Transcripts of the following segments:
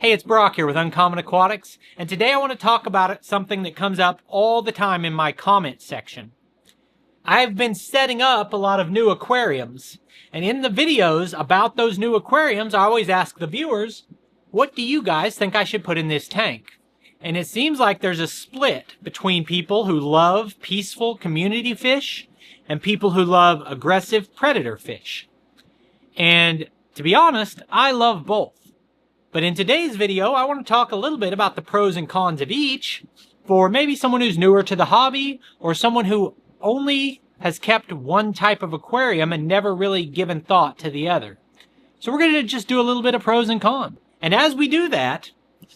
Hey, it's Brock here with Uncommon Aquatics, and today I want to talk about something that comes up all the time in my comment section. I've been setting up a lot of new aquariums, and in the videos about those new aquariums, I always ask the viewers, what do you guys think I should put in this tank? And it seems like there's a split between people who love peaceful community fish and people who love aggressive predator fish. And to be honest, I love both. But in today's video, I want to talk a little bit about the pros and cons of each for maybe someone who's newer to the hobby or someone who only has kept one type of aquarium and never really given thought to the other. So we're going to just do a little bit of pros and cons. And as we do that,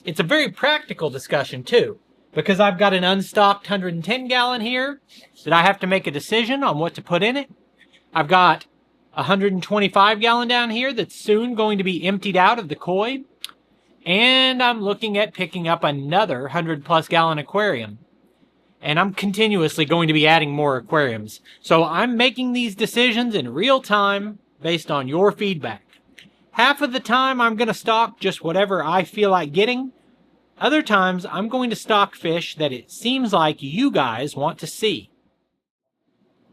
it's a very practical discussion too, because I've got an unstocked 110 gallon here that I have to make a decision on what to put in it. I've got a 125 gallon down here that's soon going to be emptied out of the koi. And I'm looking at picking up another 100+ gallon aquarium. And I'm continuously going to be adding more aquariums. So I'm making these decisions in real time based on your feedback. Half of the time I'm going to stock just whatever I feel like getting. Other times I'm going to stock fish that it seems like you guys want to see.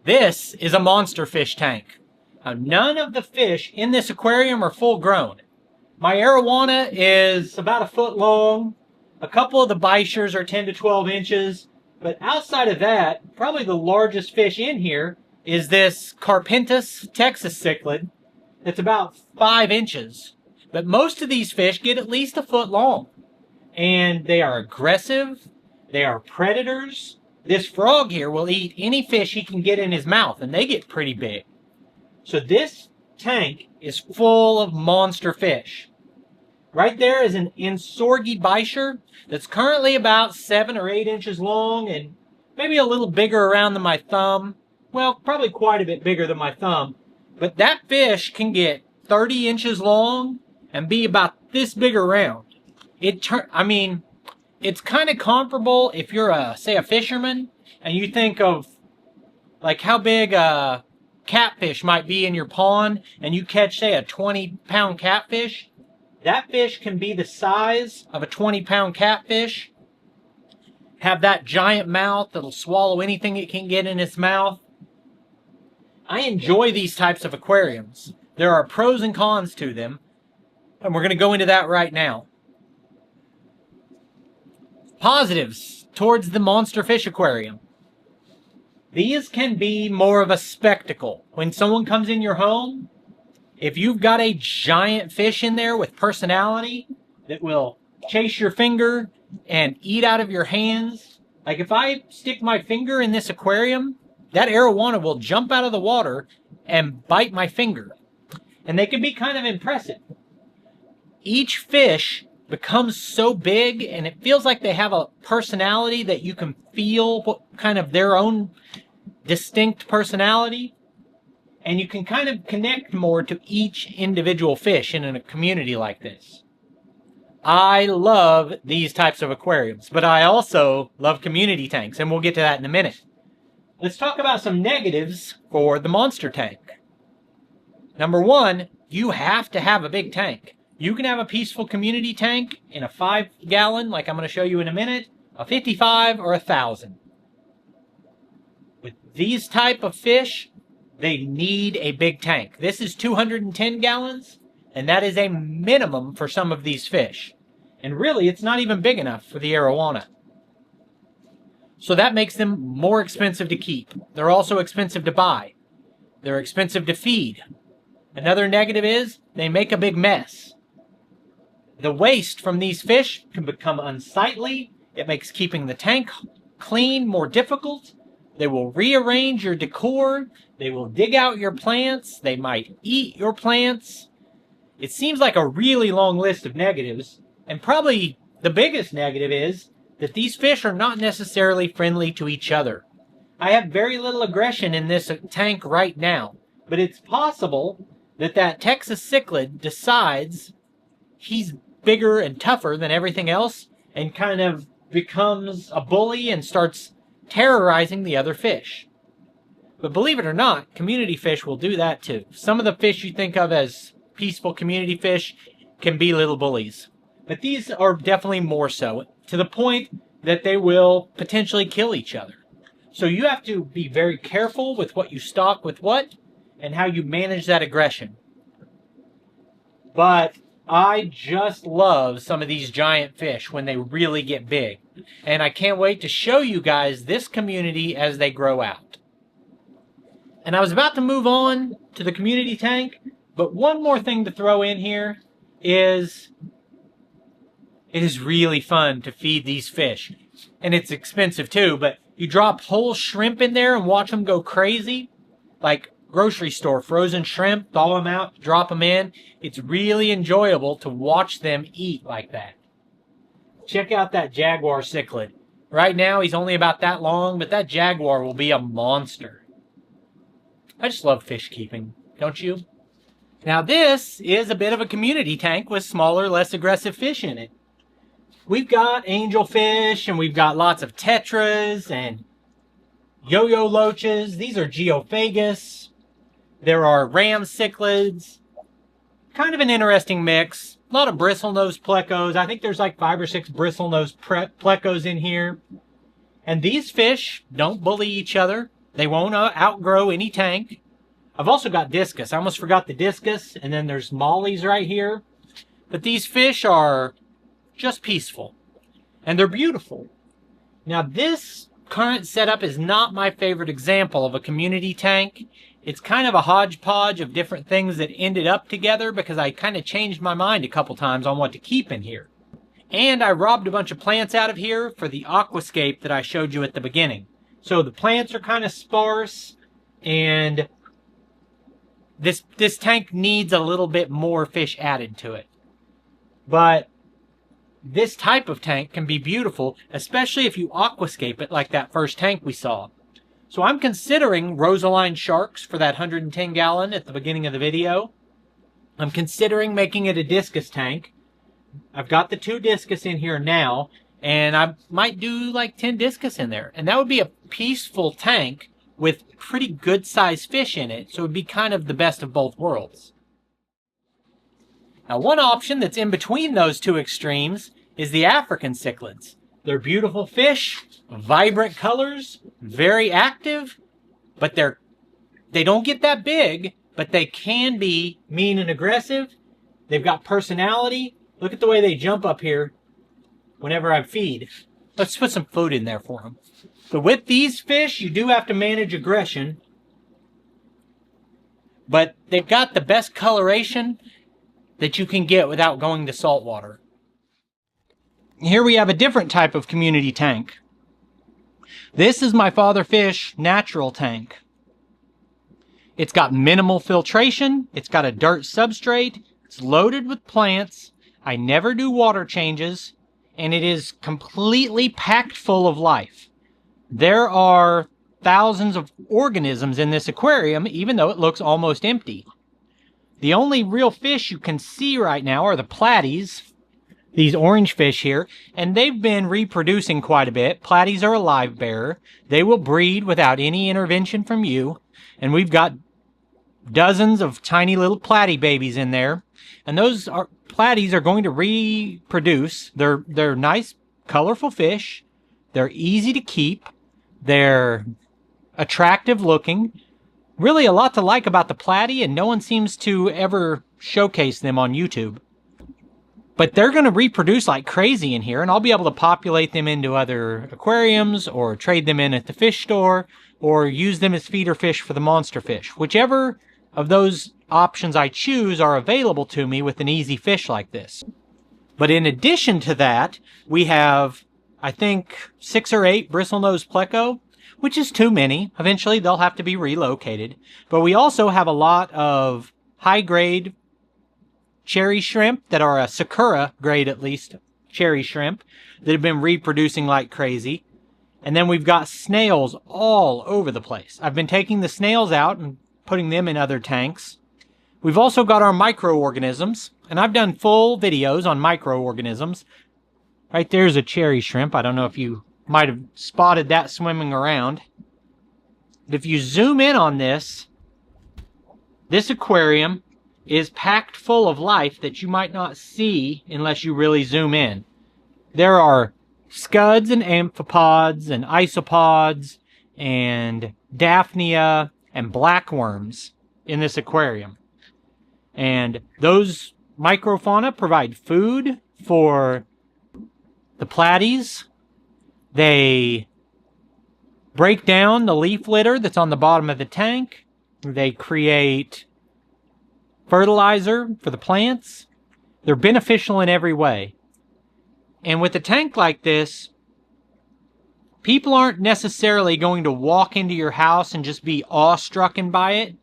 This is a monster fish tank. Now, none of the fish in this aquarium are full grown. My arowana is about a foot long. A couple of the bichers are 10 to 12 inches. But outside of that, probably the largest fish in here is this Carpentus Texas cichlid. It's about 5 inches. But most of these fish get at least a foot long. And they are aggressive. They are predators. This frog here will eat any fish he can get in his mouth, and they get pretty big. So this tank is full of monster fish. Right there is an Insorgi bichir that's currently about 7 or 8 inches long and maybe a little bigger around than my thumb. Well, probably quite a bit bigger than my thumb. But that fish can get 30 inches long and be about this big around. It's kind of comparable if you're say a fisherman and you think of like how big a catfish might be in your pond and you catch, say, a 20-pound catfish. That fish can be the size of a 20-pound catfish, have that giant mouth that'll swallow anything it can get in its mouth. I enjoy these types of aquariums. There are pros and cons to them, and we're going to go into that right now. Positives towards the monster fish aquarium. These can be more of a spectacle. When someone comes in your home, if you've got a giant fish in there with personality that will chase your finger and eat out of your hands, like if I stick my finger in this aquarium, that arowana will jump out of the water and bite my finger. And they can be kind of impressive. Each fish becomes so big and it feels like they have a personality that you can feel what kind of their own distinct personality. And you can kind of connect more to each individual fish in a community like this. I love these types of aquariums, but I also love community tanks, and we'll get to that in a minute. Let's talk about some negatives for the monster tank. Number one, you have to have a big tank. You can have a peaceful community tank in a 5 gallon, like I'm going to show you in a minute, a 55 or 1,000. With these type of fish, they need a big tank. This is 210 gallons, and that is a minimum for some of these fish. And really, it's not even big enough for the arowana. So that makes them more expensive to keep. They're also expensive to buy. They're expensive to feed. Another negative is they make a big mess. The waste from these fish can become unsightly. It makes keeping the tank clean more difficult. They will rearrange your decor. They will dig out your plants. They might eat your plants. It seems like a really long list of negatives. And probably the biggest negative is that these fish are not necessarily friendly to each other. I have very little aggression in this tank right now. But it's possible that that Texas cichlid decides he's bigger and tougher than everything else and kind of becomes a bully and starts terrorizing the other fish. But believe it or not, community fish will do that too. Some of the fish you think of as peaceful community fish can be little bullies. but these are definitely more so, to the point that they will potentially kill each other. So you have to be very careful with what you stock with what, and how you manage that aggression. But I just love some of these giant fish when they really get big. And I can't wait to show you guys this community as they grow out. And I was about to move on to the community tank, but one more thing to throw in here is it is really fun to feed these fish. And it's expensive too, but you drop whole shrimp in there and watch them go crazy. Like grocery store frozen shrimp, thaw them out, drop them in. It's really enjoyable to watch them eat like that. Check out that jaguar cichlid. Right now he's only about that long, but that jaguar will be a monster. I just love fish keeping, don't you? Now this is a bit of a community tank with smaller, less aggressive fish in it. We've got angelfish, and we've got lots of tetras and yo-yo loaches. These are geophagus. There are ram cichlids. Kind of an interesting mix. A lot of bristlenose plecos. I think there's like 5 or 6 bristlenose plecos in here. And these fish don't bully each other. They won't outgrow any tank. I've also got discus. I almost forgot the discus. And then there's mollies right here. But these fish are just peaceful. And they're beautiful. Now this current setup is not my favorite example of a community tank. It's kind of a hodgepodge of different things that ended up together because I kind of changed my mind a couple times on what to keep in here. And I robbed a bunch of plants out of here for the aquascape that I showed you at the beginning. So the plants are kind of sparse, and this tank needs a little bit more fish added to it. But this type of tank can be beautiful, especially if you aquascape it like that first tank we saw. So I'm considering rosaline sharks for that 110 gallon at the beginning of the video. I'm considering making it a discus tank. I've got the 2 discus in here now, and I might do like 10 discus in there. And that would be a peaceful tank with pretty good sized fish in it, so it would be kind of the best of both worlds. Now one option that's in between those 2 extremes is the African cichlids. They're beautiful fish, vibrant colors, very active, but they don't get that big, but they can be mean and aggressive. They've got personality. Look at the way they jump up here whenever I feed. Let's put some food in there for them. So with these fish, you do have to manage aggression, but they've got the best coloration that you can get without going to saltwater. Here we have a different type of community tank. This is my father fish natural tank. It's got minimal filtration, it's got a dirt substrate, it's loaded with plants, I never do water changes, and it is completely packed full of life. There are thousands of organisms in this aquarium, even though it looks almost empty. The only real fish you can see right now are the platies, these orange fish here, and they've been reproducing quite a bit. Platies are a live bearer. They will breed without any intervention from you, and we've got dozens of tiny little platy babies in there, and those platies are going to reproduce. They're nice, colorful fish. They're easy to keep. They're attractive looking. Really a lot to like about the platy, and no one seems to ever showcase them on YouTube. But they're going to reproduce like crazy in here, and I'll be able to populate them into other aquariums, or trade them in at the fish store, or use them as feeder fish for the monster fish. Whichever of those options I choose are available to me with an easy fish like this. But in addition to that, we have, I think, 6 or 8 bristlenose pleco, which is too many. Eventually they'll have to be relocated. But we also have a lot of high-grade cherry shrimp that are a Sakura grade, at least, cherry shrimp that have been reproducing like crazy. And then we've got snails all over the place. I've been taking the snails out and putting them in other tanks. We've also got our microorganisms, and I've done full videos on microorganisms. Right there's a cherry shrimp. I don't know if you might have spotted that swimming around. But if you zoom in on this aquarium is packed full of life that you might not see unless you really zoom in. There are scuds and amphipods and isopods and daphnia and blackworms in this aquarium. And those microfauna provide food for the platies. They break down the leaf litter that's on the bottom of the tank. They create fertilizer for the plants. They're beneficial in every way. And with a tank like this, people aren't necessarily going to walk into your house and just be awestruck by it.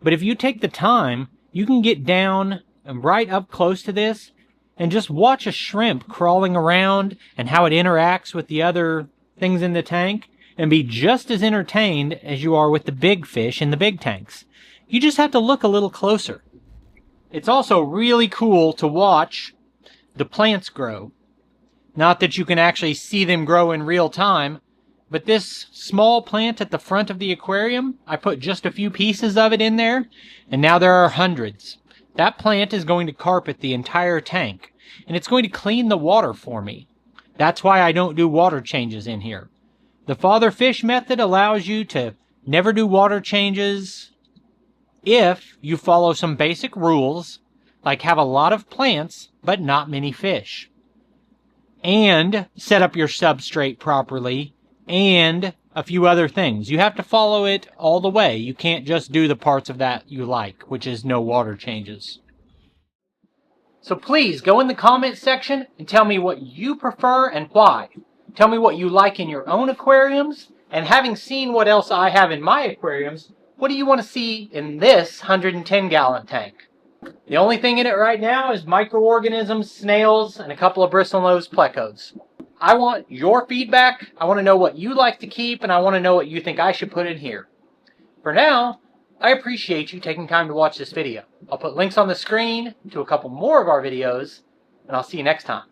But if you take the time, you can get down and right up close to this and just watch a shrimp crawling around and how it interacts with the other things in the tank and be just as entertained as you are with the big fish in the big tanks. You just have to look a little closer. It's also really cool to watch the plants grow. Not that you can actually see them grow in real time, but this small plant at the front of the aquarium, I put just a few pieces of it in there, and now there are hundreds. That plant is going to carpet the entire tank, and it's going to clean the water for me. That's why I don't do water changes in here. The father fish method allows you to never do water changes if you follow some basic rules, like have a lot of plants but not many fish, and set up your substrate properly, and a few other things. You have to follow it all the way. You can't just do the parts of that you like, which is no water changes. So please go in the comments section and tell me what you prefer and why. Tell me what you like in your own aquariums, and having seen what else I have in my aquariums, what do you want to see in this 110-gallon tank? The only thing in it right now is microorganisms, snails, and a couple of bristlenose plecos. I want your feedback. I want to know what you like to keep, and I want to know what you think I should put in here. For now, I appreciate you taking time to watch this video. I'll put links on the screen to a couple more of our videos, and I'll see you next time.